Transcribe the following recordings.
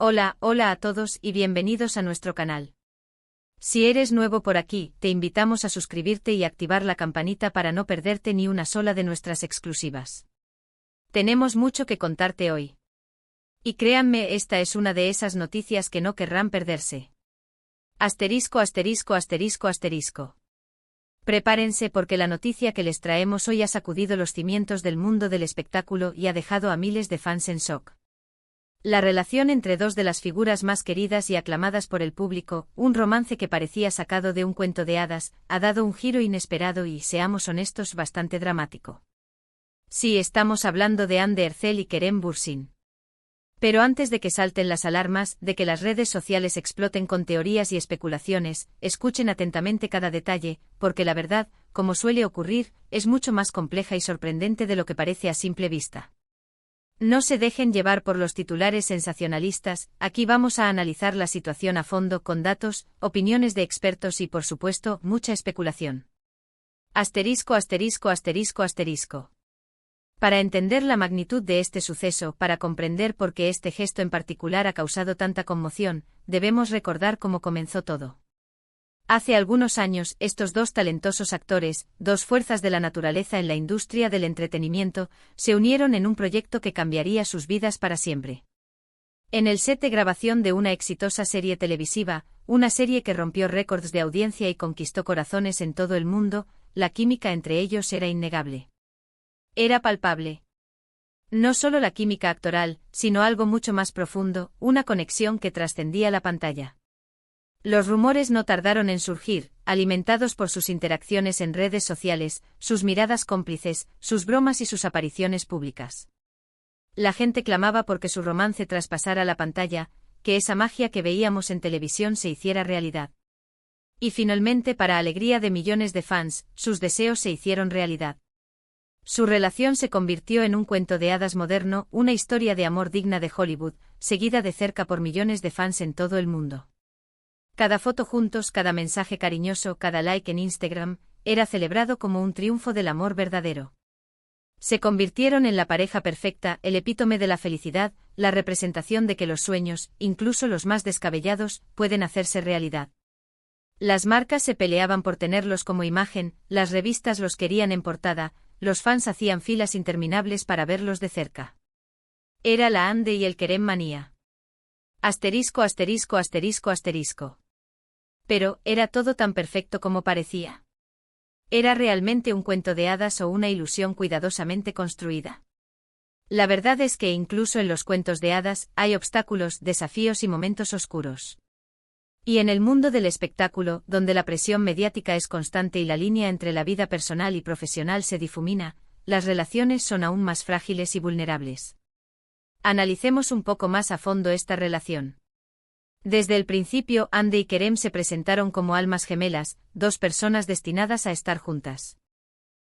Hola, hola a todos y bienvenidos a nuestro canal. Si eres nuevo por aquí, te invitamos a suscribirte y activar la campanita para no perderte ni una sola de nuestras exclusivas. Tenemos mucho que contarte hoy. Y créanme, esta es una de esas noticias que no querrán perderse. Asterisco, asterisco, asterisco, asterisco. Prepárense porque la noticia que les traemos hoy ha sacudido los cimientos del mundo del espectáculo y ha dejado a miles de fans en shock. La relación entre dos de las figuras más queridas y aclamadas por el público, un romance que parecía sacado de un cuento de hadas, ha dado un giro inesperado y, seamos honestos, bastante dramático. Sí, estamos hablando de Anne Ercel y Kerem Bürsin. Pero antes de que salten las alarmas, de que las redes sociales exploten con teorías y especulaciones, escuchen atentamente cada detalle, porque la verdad, como suele ocurrir, es mucho más compleja y sorprendente de lo que parece a simple vista. No se dejen llevar por los titulares sensacionalistas, aquí vamos a analizar la situación a fondo con datos, opiniones de expertos y por supuesto, mucha especulación. Asterisco, asterisco, asterisco, asterisco. Para entender la magnitud de este suceso, para comprender por qué este gesto en particular ha causado tanta conmoción, debemos recordar cómo comenzó todo. Hace algunos años, estos dos talentosos actores, dos fuerzas de la naturaleza en la industria del entretenimiento, se unieron en un proyecto que cambiaría sus vidas para siempre. En el set de grabación de una exitosa serie televisiva, una serie que rompió récords de audiencia y conquistó corazones en todo el mundo, la química entre ellos era innegable. Era palpable. No solo la química actoral, sino algo mucho más profundo, una conexión que trascendía la pantalla. Los rumores no tardaron en surgir, alimentados por sus interacciones en redes sociales, sus miradas cómplices, sus bromas y sus apariciones públicas. La gente clamaba porque su romance traspasara la pantalla, que esa magia que veíamos en televisión se hiciera realidad. Y finalmente, para alegría de millones de fans, sus deseos se hicieron realidad. Su relación se convirtió en un cuento de hadas moderno, una historia de amor digna de Hollywood, seguida de cerca por millones de fans en todo el mundo. Cada foto juntos, cada mensaje cariñoso, cada like en Instagram, era celebrado como un triunfo del amor verdadero. Se convirtieron en la pareja perfecta, el epítome de la felicidad, la representación de que los sueños, incluso los más descabellados, pueden hacerse realidad. Las marcas se peleaban por tenerlos como imagen, las revistas los querían en portada, los fans hacían filas interminables para verlos de cerca. Era la Ande y el Kerem manía. Asterisco, asterisco, asterisco, asterisco. Pero, ¿era todo tan perfecto como parecía? ¿Era realmente un cuento de hadas o una ilusión cuidadosamente construida? La verdad es que incluso en los cuentos de hadas, hay obstáculos, desafíos y momentos oscuros. Y en el mundo del espectáculo, donde la presión mediática es constante y la línea entre la vida personal y profesional se difumina, las relaciones son aún más frágiles y vulnerables. Analicemos un poco más a fondo esta relación. Desde el principio, Ande y Kerem se presentaron como almas gemelas, dos personas destinadas a estar juntas.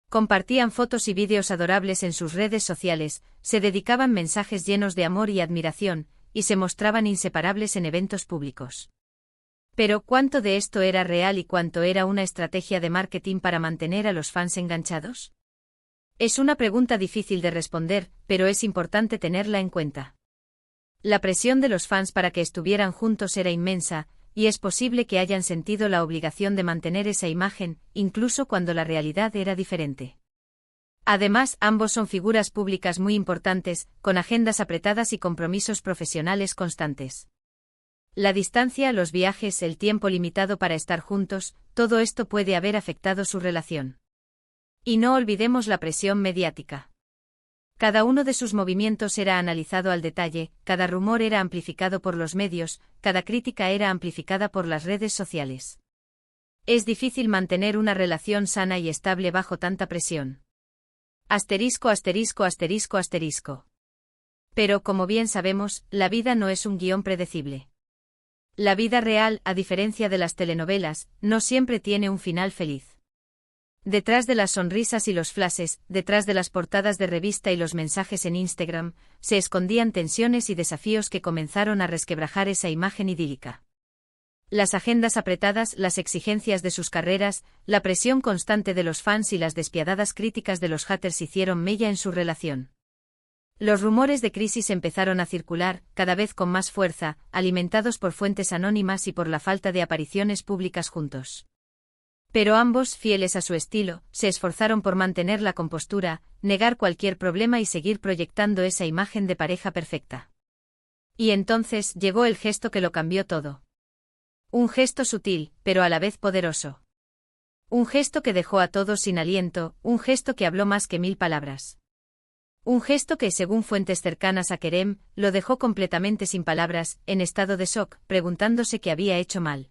Compartían fotos y vídeos adorables en sus redes sociales, se dedicaban mensajes llenos de amor y admiración, y se mostraban inseparables en eventos públicos. Pero, ¿cuánto de esto era real y cuánto era una estrategia de marketing para mantener a los fans enganchados? Es una pregunta difícil de responder, pero es importante tenerla en cuenta. La presión de los fans para que estuvieran juntos era inmensa, y es posible que hayan sentido la obligación de mantener esa imagen, incluso cuando la realidad era diferente. Además, ambos son figuras públicas muy importantes, con agendas apretadas y compromisos profesionales constantes. La distancia, los viajes, el tiempo limitado para estar juntos, todo esto puede haber afectado su relación. Y no olvidemos la presión mediática. Cada uno de sus movimientos era analizado al detalle, cada rumor era amplificado por los medios, cada crítica era amplificada por las redes sociales. Es difícil mantener una relación sana y estable bajo tanta presión. Asterisco, asterisco, asterisco, asterisco. Pero, como bien sabemos, la vida no es un guión predecible. La vida real, a diferencia de las telenovelas, no siempre tiene un final feliz. Detrás de las sonrisas y los flashes, detrás de las portadas de revista y los mensajes en Instagram, se escondían tensiones y desafíos que comenzaron a resquebrajar esa imagen idílica. Las agendas apretadas, las exigencias de sus carreras, la presión constante de los fans y las despiadadas críticas de los haters hicieron mella en su relación. Los rumores de crisis empezaron a circular, cada vez con más fuerza, alimentados por fuentes anónimas y por la falta de apariciones públicas juntos. Pero ambos, fieles a su estilo, se esforzaron por mantener la compostura, negar cualquier problema y seguir proyectando esa imagen de pareja perfecta. Y entonces llegó el gesto que lo cambió todo. Un gesto sutil, pero a la vez poderoso. Un gesto que dejó a todos sin aliento, un gesto que habló más que 1000 palabras. Un gesto que, según fuentes cercanas a Kerem, lo dejó completamente sin palabras, en estado de shock, preguntándose qué había hecho mal.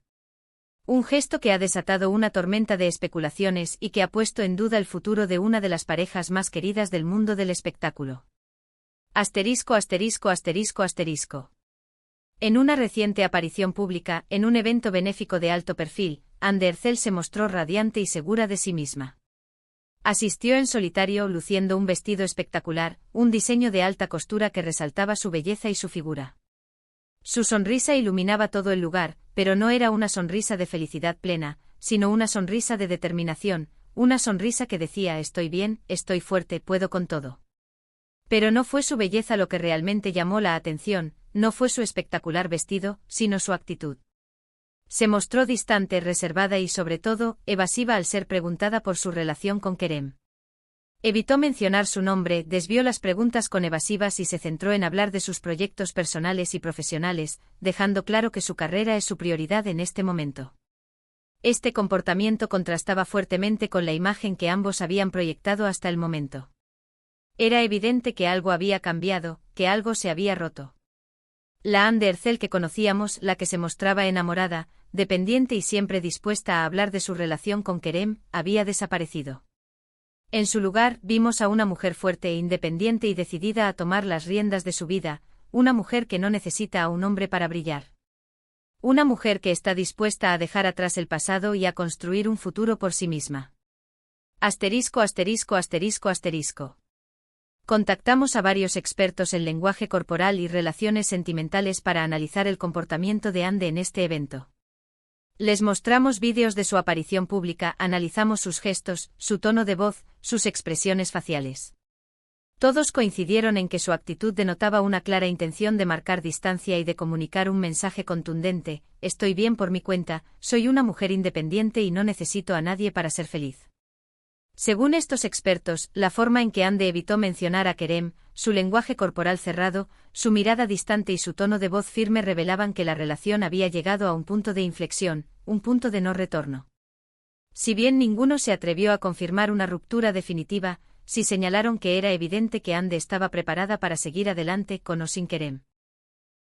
Un gesto que ha desatado una tormenta de especulaciones y que ha puesto en duda el futuro de una de las parejas más queridas del mundo del espectáculo. Asterisco, asterisco, asterisco, asterisco. En una reciente aparición pública, en un evento benéfico de alto perfil, Anne Ercel se mostró radiante y segura de sí misma. Asistió en solitario luciendo un vestido espectacular, un diseño de alta costura que resaltaba su belleza y su figura. Su sonrisa iluminaba todo el lugar, pero no era una sonrisa de felicidad plena, sino una sonrisa de determinación, una sonrisa que decía estoy bien, estoy fuerte, puedo con todo. Pero no fue su belleza lo que realmente llamó la atención, no fue su espectacular vestido, sino su actitud. Se mostró distante, reservada y sobre todo, evasiva al ser preguntada por su relación con Kerem. Evitó mencionar su nombre, desvió las preguntas con evasivas y se centró en hablar de sus proyectos personales y profesionales, dejando claro que su carrera es su prioridad en este momento. Este comportamiento contrastaba fuertemente con la imagen que ambos habían proyectado hasta el momento. Era evidente que algo había cambiado, que algo se había roto. La Anne Ercel que conocíamos, la que se mostraba enamorada, dependiente y siempre dispuesta a hablar de su relación con Kerem, había desaparecido. En su lugar, vimos a una mujer fuerte e independiente y decidida a tomar las riendas de su vida, una mujer que no necesita a un hombre para brillar. Una mujer que está dispuesta a dejar atrás el pasado y a construir un futuro por sí misma. Asterisco, asterisco, asterisco, asterisco. Contactamos a varios expertos en lenguaje corporal y relaciones sentimentales para analizar el comportamiento de Anne en este evento. Les mostramos vídeos de su aparición pública, analizamos sus gestos, su tono de voz, sus expresiones faciales. Todos coincidieron en que su actitud denotaba una clara intención de marcar distancia y de comunicar un mensaje contundente: estoy bien por mi cuenta, soy una mujer independiente y no necesito a nadie para ser feliz. Según estos expertos, la forma en que Anne evitó mencionar a Kerem, su lenguaje corporal cerrado, su mirada distante y su tono de voz firme revelaban que la relación había llegado a un punto de inflexión, un punto de no retorno. Si bien ninguno se atrevió a confirmar una ruptura definitiva, sí señalaron que era evidente que Anne estaba preparada para seguir adelante con o sin Kerem.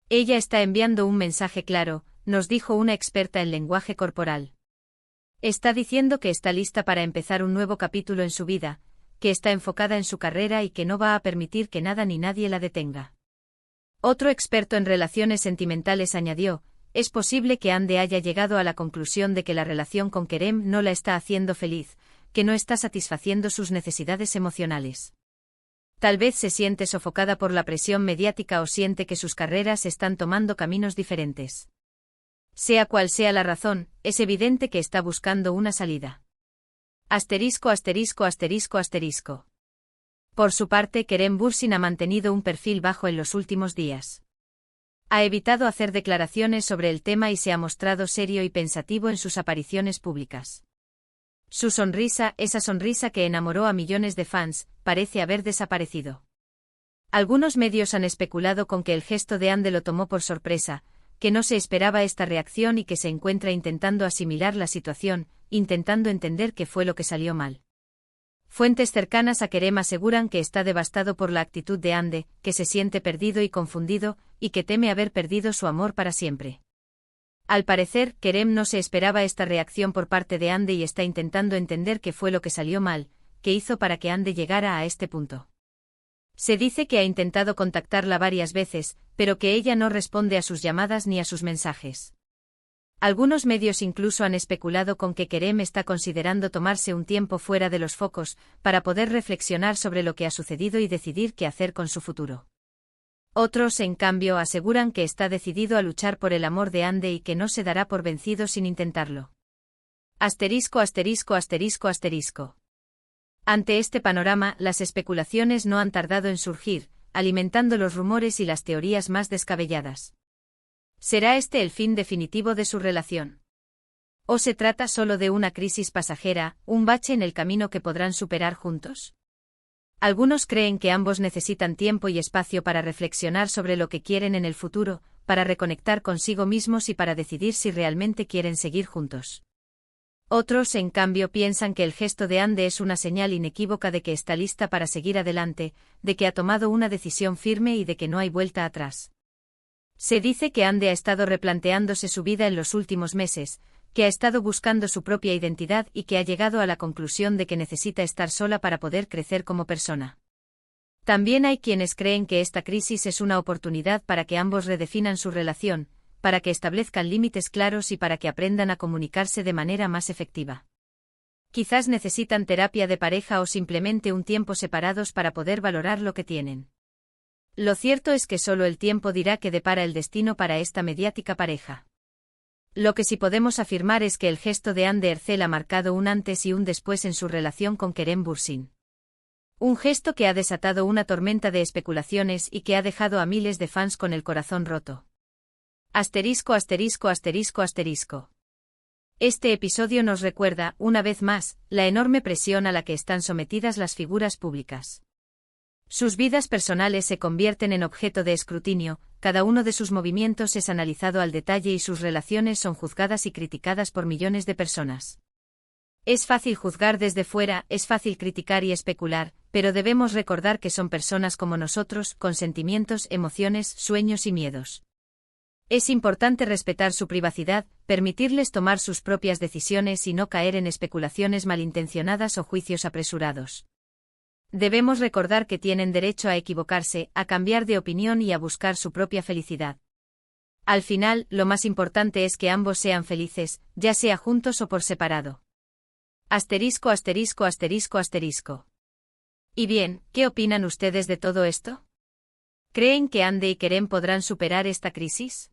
Ella está enviando un mensaje claro, nos dijo una experta en lenguaje corporal. Está diciendo que está lista para empezar un nuevo capítulo en su vida, que está enfocada en su carrera y que no va a permitir que nada ni nadie la detenga. Otro experto en relaciones sentimentales añadió: es posible que Anne haya llegado a la conclusión de que la relación con Kerem no la está haciendo feliz, que no está satisfaciendo sus necesidades emocionales. Tal vez se siente sofocada por la presión mediática o siente que sus carreras están tomando caminos diferentes. Sea cual sea la razón, es evidente que está buscando una salida. Asterisco, asterisco, asterisco, asterisco. Por su parte, Kerem Bürsin ha mantenido un perfil bajo en los últimos días. Ha evitado hacer declaraciones sobre el tema y se ha mostrado serio y pensativo en sus apariciones públicas. Su sonrisa, esa sonrisa que enamoró a millones de fans, parece haber desaparecido. Algunos medios han especulado con que el gesto de Anne lo tomó por sorpresa, que no se esperaba esta reacción y que se encuentra intentando asimilar la situación, intentando entender qué fue lo que salió mal. Fuentes cercanas a Kerem aseguran que está devastado por la actitud de Anne, que se siente perdido y confundido, y que teme haber perdido su amor para siempre. Al parecer, Kerem no se esperaba esta reacción por parte de Anne y está intentando entender qué fue lo que salió mal, qué hizo para que Anne llegara a este punto. Se dice que ha intentado contactarla varias veces, pero que ella no responde a sus llamadas ni a sus mensajes. Algunos medios incluso han especulado con que Kerem está considerando tomarse un tiempo fuera de los focos, para poder reflexionar sobre lo que ha sucedido y decidir qué hacer con su futuro. Otros, en cambio, aseguran que está decidido a luchar por el amor de Anne y que no se dará por vencido sin intentarlo. Asterisco, asterisco, asterisco, asterisco. Ante este panorama, las especulaciones no han tardado en surgir. alimentando los rumores y las teorías más descabelladas. ¿Será este el fin definitivo de su relación? ¿O se trata solo de una crisis pasajera, un bache en el camino que podrán superar juntos? Algunos creen que ambos necesitan tiempo y espacio para reflexionar sobre lo que quieren en el futuro, para reconectar consigo mismos y para decidir si realmente quieren seguir juntos. Otros, en cambio, piensan que el gesto de Ande es una señal inequívoca de que está lista para seguir adelante, de que ha tomado una decisión firme y de que no hay vuelta atrás. Se dice que Ande ha estado replanteándose su vida en los últimos meses, que ha estado buscando su propia identidad y que ha llegado a la conclusión de que necesita estar sola para poder crecer como persona. También hay quienes creen que esta crisis es una oportunidad para que ambos redefinan su relación, para que establezcan límites claros y para que aprendan a comunicarse de manera más efectiva. Quizás necesitan terapia de pareja o simplemente un tiempo separados para poder valorar lo que tienen. Lo cierto es que solo el tiempo dirá qué depara el destino para esta mediática pareja. Lo que sí podemos afirmar es que el gesto de Ande Ercel ha marcado un antes y un después en su relación con Kerem Bürsin. Un gesto que ha desatado una tormenta de especulaciones y que ha dejado a miles de fans con el corazón roto. Asterisco, asterisco, asterisco, asterisco. Este episodio nos recuerda, una vez más, la enorme presión a la que están sometidas las figuras públicas. Sus vidas personales se convierten en objeto de escrutinio, cada uno de sus movimientos es analizado al detalle y sus relaciones son juzgadas y criticadas por millones de personas. Es fácil juzgar desde fuera, es fácil criticar y especular, pero debemos recordar que son personas como nosotros, con sentimientos, emociones, sueños y miedos. Es importante respetar su privacidad, permitirles tomar sus propias decisiones y no caer en especulaciones malintencionadas o juicios apresurados. Debemos recordar que tienen derecho a equivocarse, a cambiar de opinión y a buscar su propia felicidad. Al final, lo más importante es que ambos sean felices, ya sea juntos o por separado. Asterisco, asterisco, asterisco, asterisco. Y bien, ¿qué opinan ustedes de todo esto? ¿Creen que Ande y Kerem podrán superar esta crisis?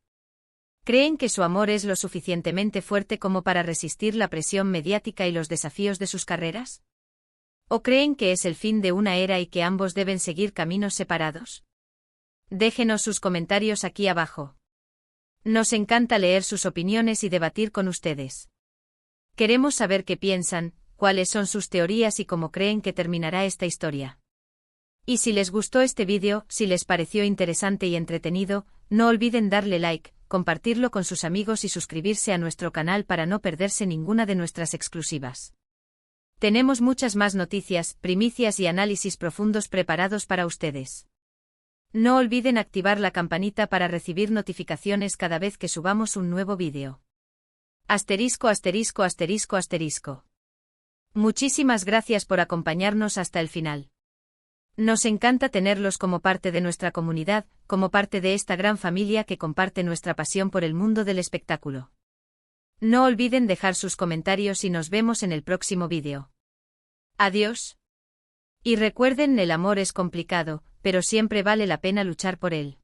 ¿Creen que su amor es lo suficientemente fuerte como para resistir la presión mediática y los desafíos de sus carreras? ¿O creen que es el fin de una era y que ambos deben seguir caminos separados? Déjenos sus comentarios aquí abajo. Nos encanta leer sus opiniones y debatir con ustedes. Queremos saber qué piensan, cuáles son sus teorías y cómo creen que terminará esta historia. Y si les gustó este vídeo, si les pareció interesante y entretenido, no olviden darle like, compartirlo con sus amigos y suscribirse a nuestro canal para no perderse ninguna de nuestras exclusivas. Tenemos muchas más noticias, primicias y análisis profundos preparados para ustedes. No olviden activar la campanita para recibir notificaciones cada vez que subamos un nuevo vídeo. Asterisco, asterisco, asterisco, asterisco. Muchísimas gracias por acompañarnos hasta el final. Nos encanta tenerlos como parte de nuestra comunidad, como parte de esta gran familia que comparte nuestra pasión por el mundo del espectáculo. No olviden dejar sus comentarios y nos vemos en el próximo vídeo. Adiós. Y recuerden, el amor es complicado, pero siempre vale la pena luchar por él.